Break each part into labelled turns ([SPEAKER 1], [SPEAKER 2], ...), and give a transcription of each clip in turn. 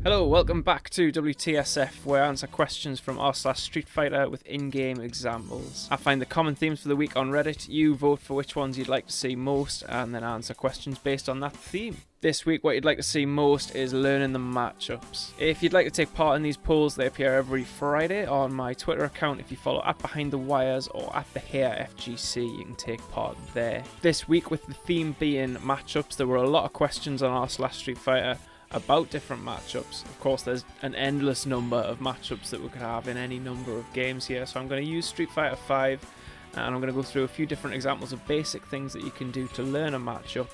[SPEAKER 1] Hello, welcome back to WTSF, where I answer questions from r/Street Fighter with in-game examples. I find the common themes for the week on Reddit, you vote for which ones you'd like to see most, and then answer questions based on that theme. This week, what you'd like to see most is learning the matchups. If you'd like to take part in these polls, they appear every Friday on my Twitter account. If you follow @BehindTheWires or @TheHairFGC, you can take part there. This week, with the theme being matchups, there were a lot of questions on r/Street Fighter about different matchups. Of course, there's an endless number of matchups that we could have in any number of games here, so I'm going to use Street Fighter 5 and I'm going to go through a few different examples of basic things that you can do to learn a matchup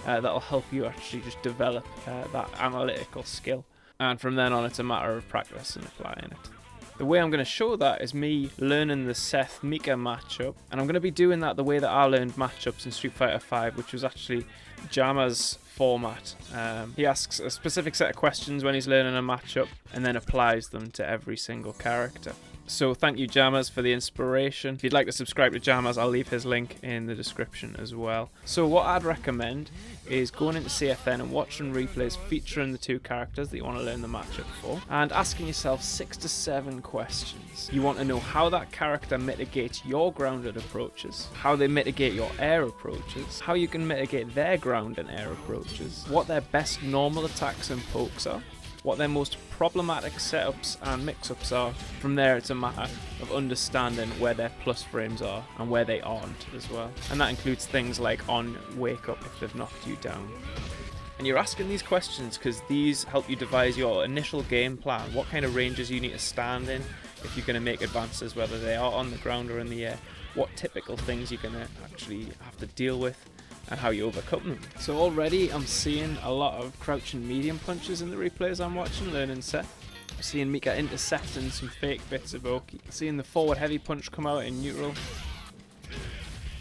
[SPEAKER 1] that'll help you actually just develop that analytical skill. And from then on, it's a matter of practice and applying it. The way I'm going to show that is me learning the r.mika matchup, and I'm going to be doing that the way that I learned matchups in Street Fighter 5, which was actually Jammer's format. He asks a specific set of questions when he's learning a matchup and then applies them to every single character. So thank you, Jammers, for the inspiration. If you'd like to subscribe to Jammers, I'll leave his link in the description as well. So what I'd recommend is going into CFN and watching replays featuring the two characters that you want to learn the matchup for, and asking yourself 6 to 7 questions. You want to know how that character mitigates your grounded approaches, how they mitigate your air approaches, how you can mitigate their ground and air approaches, what their best normal attacks and pokes are, what their most problematic setups and mix-ups are. From there, it's a matter of understanding where their plus frames are and where they aren't as well. And that includes things like on wake up if they've knocked you down. And you're asking these questions because these help you devise your initial game plan, what kind of ranges you need to stand in if you're going to make advances, whether they are on the ground or in the air, what typical things you're going to actually have to deal with, and how you overcome them. So already I'm seeing a lot of crouch and medium punches in the replays I'm watching, learning Seth. I'm seeing Mika intercepting some fake bits of Oki. Seeing the forward heavy punch come out in neutral.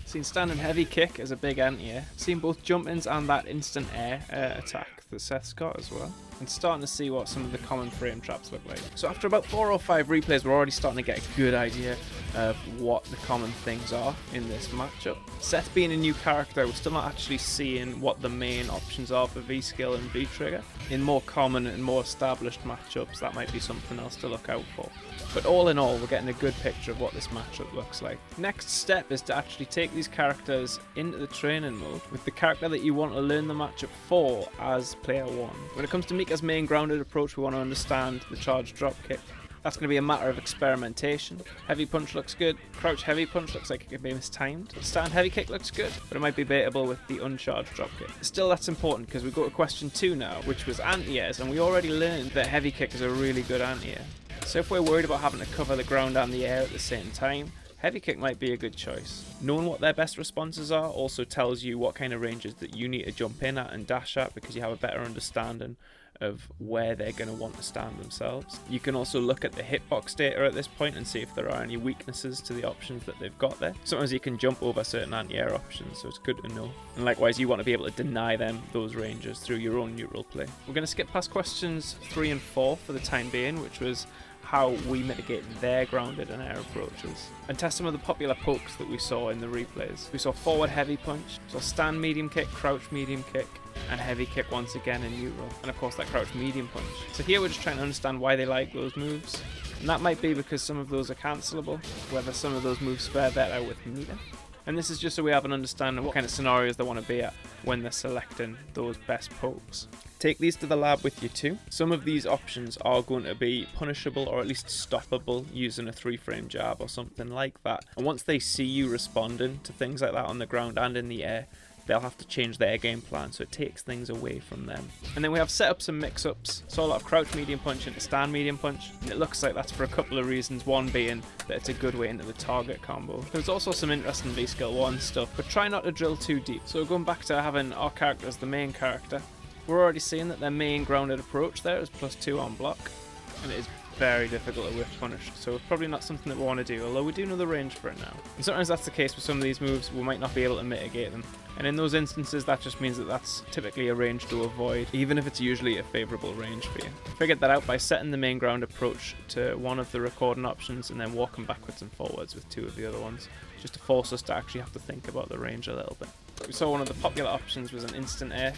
[SPEAKER 1] Seeing standing heavy kick as a big anti-air. Seeing both jump-ins and that instant air attack that Seth's got as well. And starting to see what some of the common frame traps look like. So after about 4 or 5 replays, we're already starting to get a good idea of what the common things are in this matchup. Seth being a new character, we're still not actually seeing what the main options are for V-skill and V-trigger. In more common and more established matchups, that might be something else to look out for. But all in all, we're getting a good picture of what this matchup looks like. Next step is to actually take these characters into the training mode with the character that you want to learn the matchup for as player 1. When it comes to Mika's main grounded approach, we want to understand the charge drop kick. That's going to be a matter of experimentation. Heavy punch looks good. Crouch heavy punch looks like it could be mistimed. Stand heavy kick looks good, but it might be baitable with the uncharged drop kick. Still, that's important because we go to question 2 now, which was anti-airs, and we already learned that heavy kick is a really good anti-air. So if we're worried about having to cover the ground and the air at the same time, heavy kick might be a good choice. Knowing what their best responses are also tells you what kind of ranges that you need to jump in at and dash at, because you have a better understanding of where they're going to want to stand themselves. You can also look at the hitbox data at this point and see if there are any weaknesses to the options that they've got there. Sometimes you can jump over certain anti-air options, so it's good to know. And likewise, you want to be able to deny them those ranges through your own neutral play. We're going to skip past questions 3 and 4 for the time being, which was how we mitigate their grounded and air approaches, and test some of the popular pokes that we saw in the replays. We saw forward heavy punch, saw stand medium kick, crouch medium kick, and heavy kick once again in neutral, and of course that crouch medium punch. So here we're just trying to understand why they like those moves, and that might be because some of those are cancelable, whether some of those moves fare better with Mika. And this is just so we have an understanding of what kind of scenarios they want to be at when they're selecting those best pokes. Take these to the lab with you too. Some of these options are going to be punishable or at least stoppable using a 3-frame jab or something like that. And once they see you responding to things like that on the ground and in the air, they'll have to change their game plan, so it takes things away from them. And then we have setups and mix-ups. Saw a lot of crouch medium punch into stand medium punch, and it looks like that's for a couple of reasons. One being that it's a good way into the target combo. There's also some interesting V-skill 1 stuff, but try not to drill too deep. So going back to having our character as the main character, we're already seeing that their main grounded approach there is +2 on block, and it is very difficult to whiff punish, so it's probably not something that we want to do, although we do know the range for it now. And sometimes that's the case with some of these moves, we might not be able to mitigate them, and in those instances that just means that that's typically a range to avoid, even if it's usually a favourable range for you. Figured that out by setting the main ground approach to one of the recording options and then walking backwards and forwards with 2 of the other ones, just to force us to actually have to think about the range a little bit. We saw one of the popular options was an instant air.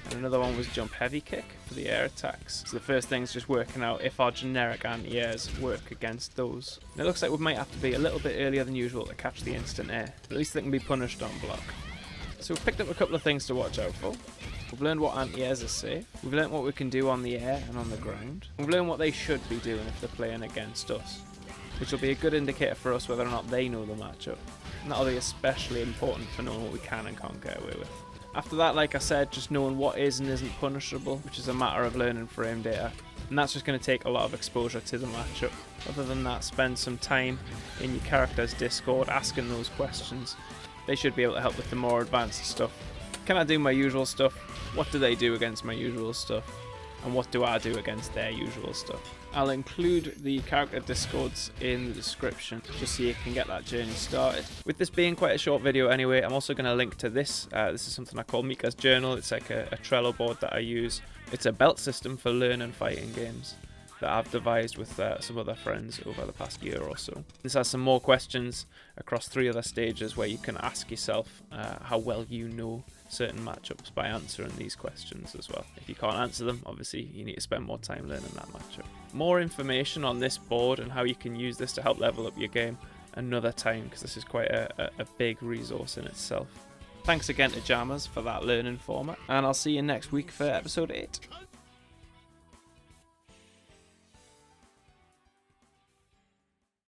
[SPEAKER 1] and another one was jump heavy kick for the air attacks. So the first thing is just working out if our generic anti-airs work against those. And it looks like we might have to be a little bit earlier than usual to catch the instant air. At least they can be punished on block. So we've picked up a couple of things to watch out for. We've learned what anti-airs are safe. We've learned what we can do on the air and on the ground. We've learned what they should be doing if they're playing against us, which will be a good indicator for us whether or not they know the matchup. And that'll be especially important for knowing what we can and can't get away with. After that, like I said, just knowing what is and isn't punishable, which is a matter of learning frame data. And that's just going to take a lot of exposure to the matchup. Other than that, spend some time in your character's Discord asking those questions. They should be able to help with the more advanced stuff. Can I do my usual stuff? What do they do against my usual stuff? And what do I do against their usual stuff? I'll include the character discords in the description just so you can get that journey started. With this being quite a short video anyway, I'm also going to link to this. This is something I call Mika's Journal. It's like a Trello board that I use. It's a belt system for learning fighting games that I've devised with some other friends over the past year or so. This has some more questions across 3 other stages where you can ask yourself how well you know certain matchups by answering these questions as well. If you can't answer them, obviously you need to spend more time learning that matchup. More information on this board and how you can use this to help level up your game another time, because this is quite a big resource in itself. Thanks again to Jammers for that learning format, and I'll see you next week for episode 8.